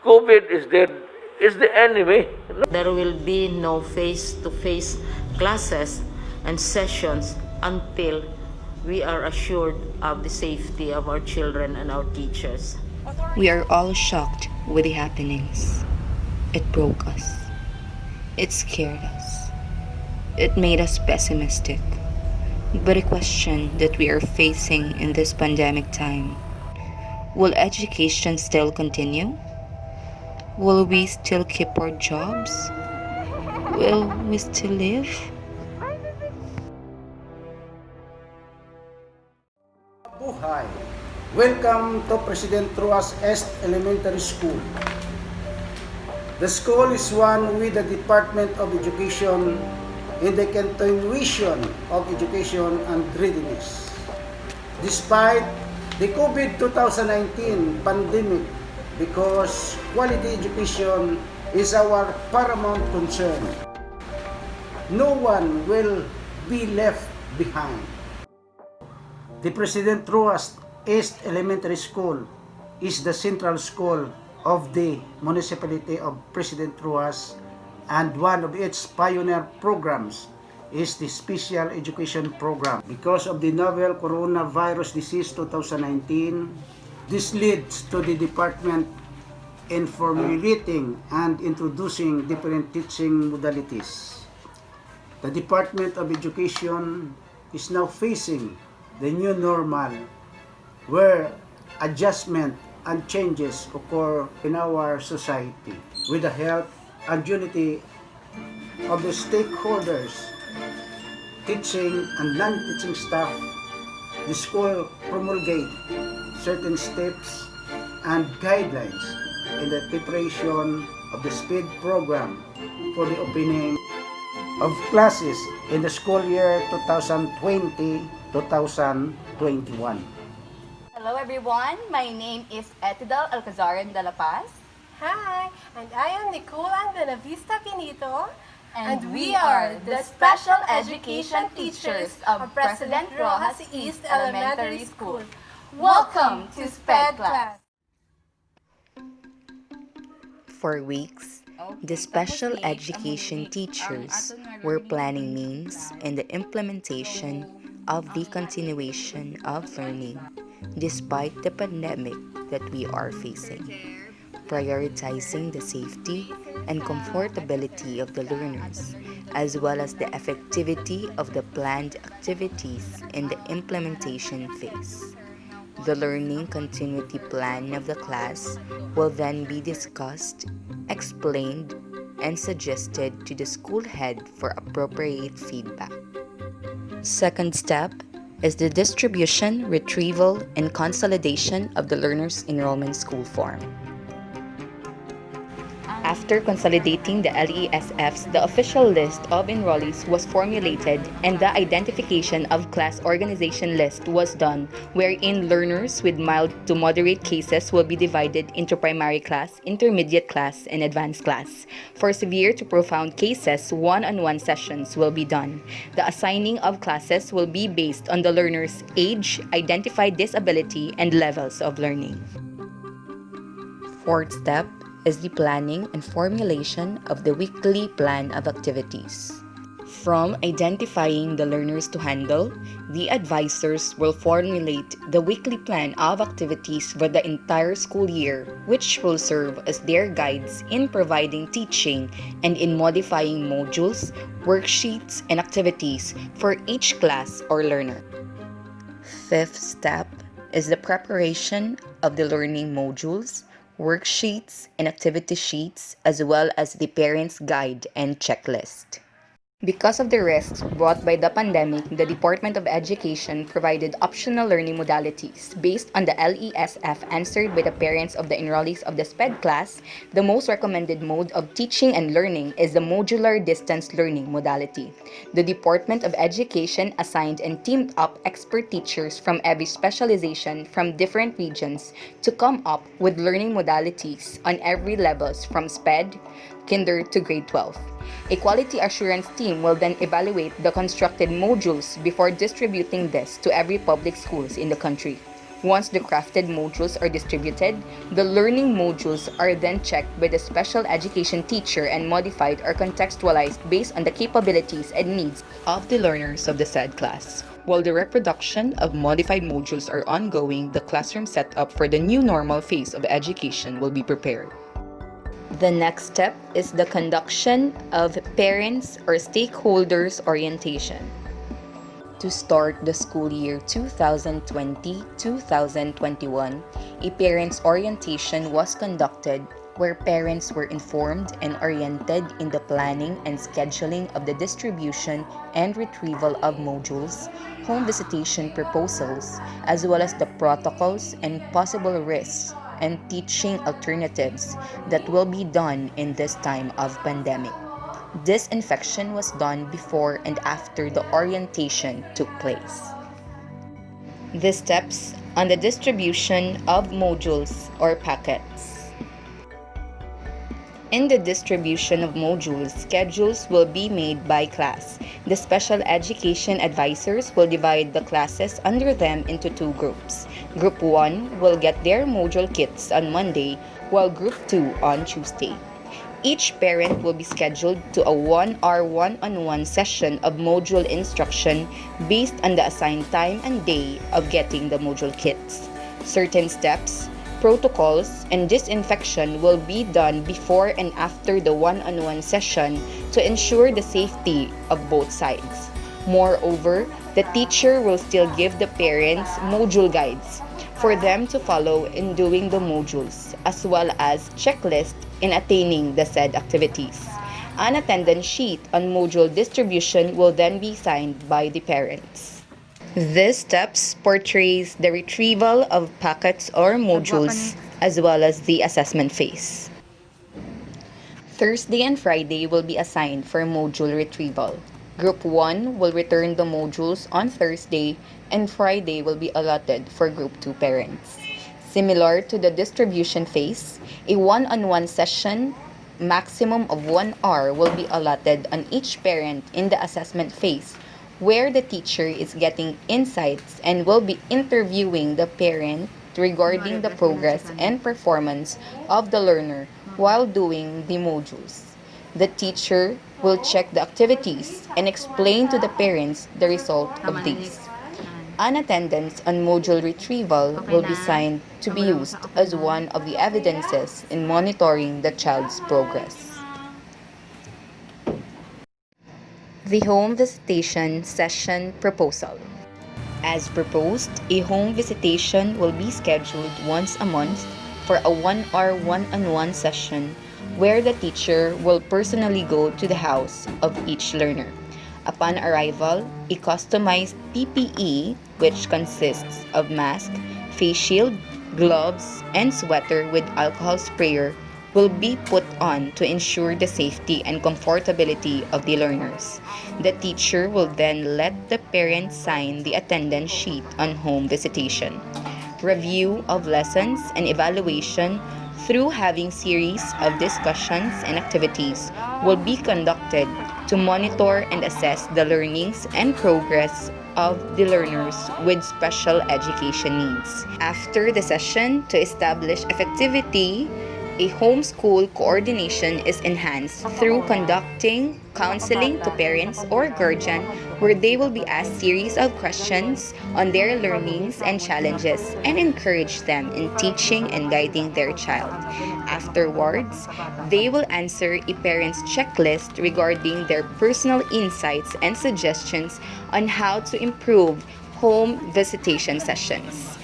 COVID is the enemy. There will be no face-to-face classes and sessions until we are assured of the safety of our children and our teachers. We are all shocked with the happenings. It broke us. It scared us. It made us pessimistic. But a question that we are facing in this pandemic time: will education still continue? Will we still keep our jobs? Will we still live? Buhay. Welcome to President Ruas East Elementary School. The school is one with the Department of Education in the continuation of education and readiness. Despite the COVID-19 pandemic, because quality education is our paramount concern, no one will be left behind. The President Ruas East Elementary School is the central school of the municipality of President Ruas, and one of its pioneer programs is the Special Education Program. Because of the novel coronavirus disease 2019, this leads to the department in formulating and introducing different teaching modalities. The Department of Education is now facing the new normal, where adjustment and changes occur in our society. With the help and unity of the stakeholders, teaching and non-teaching staff, the school promulgate certain steps and guidelines in the preparation of the SPEED program for the opening of classes in the school year 2020-2021. Hello everyone, my name is Etidal Alcazaran de la Paz. Hi, and I am Nicola de la Vista Pinito, And we are the Special Education Teachers of President Rojas East Elementary School. Welcome to SPED class. For weeks, the special education teachers were planning means in the implementation of the continuation of learning despite the pandemic that we are facing, prioritizing the safety and comfortability of the learners, as well as the effectivity of the planned activities in the implementation phase. The learning continuity plan of the class will then be discussed, explained, and suggested to the school head for appropriate feedback. Second step is the distribution, retrieval, and consolidation of the learners' enrollment school form. After consolidating the LESFs, the official list of enrollees was formulated and the identification of class organization list was done, wherein learners with mild to moderate cases will be divided into primary class, intermediate class, and advanced class. For severe to profound cases, one-on-one sessions will be done. The assigning of classes will be based on the learner's age, identified disability, and levels of learning. Fourth step is the planning and formulation of the weekly plan of activities. From identifying the learners to handle, the advisors will formulate the weekly plan of activities for the entire school year, which will serve as their guides in providing teaching and in modifying modules, worksheets, and activities for each class or learner. Fifth step is the preparation of the learning modules, worksheets, and activity sheets, as well as the parents' guide and checklist. Because of the risks brought by the pandemic, the Department of Education provided optional learning modalities. Based on the LESF answered by the parents of the enrollees of the SPED class, the most recommended mode of teaching and learning is the modular distance learning modality. The Department of Education assigned and teamed up expert teachers from every specialization from different regions to come up with learning modalities on every levels from SPED, Kinder to grade 12. A quality assurance team will then evaluate the constructed modules before distributing this to every public schools in the country. Once the crafted modules are distributed, the learning modules are then checked by the special education teacher and modified or contextualized based on the capabilities and needs of the learners of the said class. While the reproduction of modified modules are ongoing, the classroom setup for the new normal phase of education will be prepared. The next step is the conduction of parents or stakeholders orientation. To start the school year 2020-2021, a parents' orientation was conducted where parents were informed and oriented in the planning and scheduling of the distribution and retrieval of modules, home visitation proposals, as well as the protocols and possible risks and teaching alternatives that will be done in this time of pandemic. Disinfection was done before and after the orientation took place. The steps on the distribution of modules or packets. In the distribution of modules, schedules will be made by class. The special education advisors will divide the classes under them into two groups. Group 1 will get their module kits on Monday, while Group 2 on Tuesday. Each parent will be scheduled to a 1-hour one-on-one session of module instruction based on the assigned time and day of getting the module kits. Certain steps, protocols, and disinfection will be done before and after the one-on-one session to ensure the safety of both sides. Moreover, the teacher will still give the parents module guides for them to follow in doing the modules, as well as checklist in attaining the said activities. An attendance sheet on module distribution will then be signed by the parents. These steps portrays the retrieval of packets or modules as well as the assessment phase. Thursday and Friday will be assigned for module retrieval. Group 1 will return the modules on Thursday and Friday will be allotted for Group 2 parents. Similar to the distribution phase, a one-on-one session, maximum of 1 hour, will be allotted on each parent in the assessment phase, where the teacher is getting insights and will be interviewing the parent regarding the progress and performance of the learner while doing the modules. The teacher will check the activities and explain to the parents the result of these. An attendance on module retrieval will be signed to be used as one of the evidences in monitoring the child's progress. The home visitation session proposal. As proposed, a home visitation will be scheduled once a month for a 1-hour one-on-one session where the teacher will personally go to the house of each learner. Upon arrival, a customized PPE, which consists of mask, face shield, gloves, and sweater with alcohol sprayer, will be put on to ensure the safety and comfortability of the learners. The teacher will then let the parents sign the attendance sheet on home visitation. Review of lessons and evaluation through having series of discussions and activities will be conducted to monitor and assess the learnings and progress of the learners with special education needs. After the session, to establish effectivity, a homeschool coordination is enhanced through conducting counseling to parents or guardian where they will be asked series of questions on their learnings and challenges and encourage them in teaching and guiding their child. Afterwards, they will answer a parent's checklist regarding their personal insights and suggestions on how to improve home visitation sessions.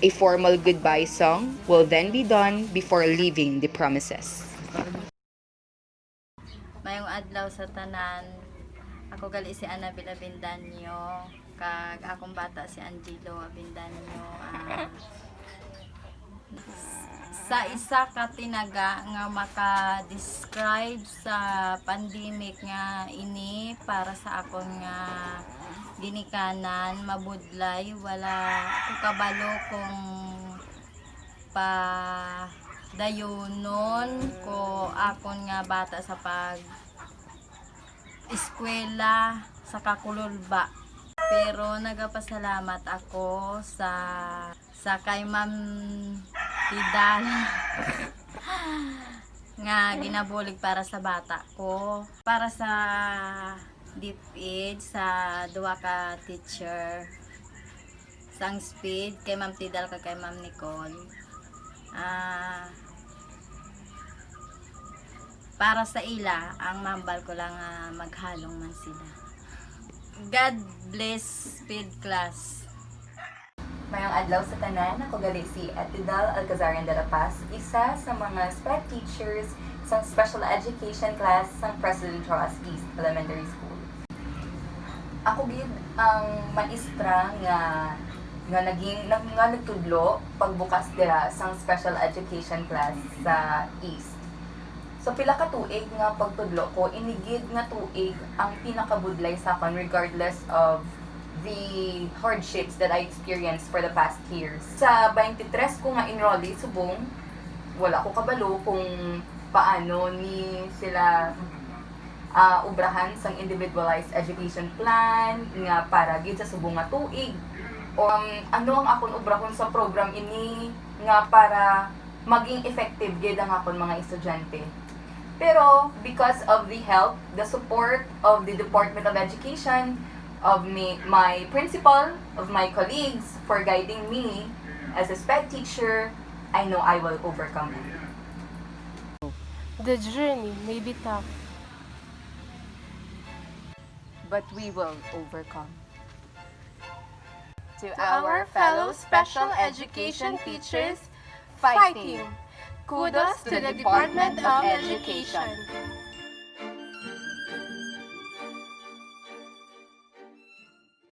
A formal goodbye song will then be done before leaving the premises. Mayong adlaw sa tanan. Ako gali si Annabel Abindanyo, kag akong bata si Angelo Abindanyo. Sa isa ka tinaga nga maka-describe sa pandemic nga ini para sa akon nga ginikanan, mabudlay, wala ko kabalo kung pa dayonon ko akon nga bata sa pag eskwela sa kakululba. Pero nagapasalamat ako sa kay Ma'am Tidal nga ginabulig para sa bata ko. Para sa DepEd sa duwa ka teacher. Sang speed kay Ma'am Tidal kay Ma'am Nicole. Para sa ila, ang mambal ko lang maghalong man sila. God bless speed class. Mayong adlaw sa tanan, ako gali si Atidal Alcazarian de la Paz, isa sa mga SPED teachers sa special education class sa President Roas East Elementary School. Ako gid ang maestra nga nagtudlo pagbukas dira sa special education class sa East. So pila ka tuig nga pagtudlo ko, inigid nga tuig ang pinakabudlay sa akin regardless of the hardships that I experienced for the past years. Sa 23 ko nga enrollee subong, wala ko kabalo kung paano ni sila ubrahan sang individualized education plan nga para gid sa subong nga tuig. O ano ang akon ubrahon sa program ini nga para maging effective gid ang akon mga estudyante. Pero because of the help, the support of the Department of Education, of my principal, of my colleagues for guiding me as a SPED teacher, I know I will overcome it. The journey may be tough, But we will overcome. To our fellow special education teachers fighting. Kudos to the Department of Education.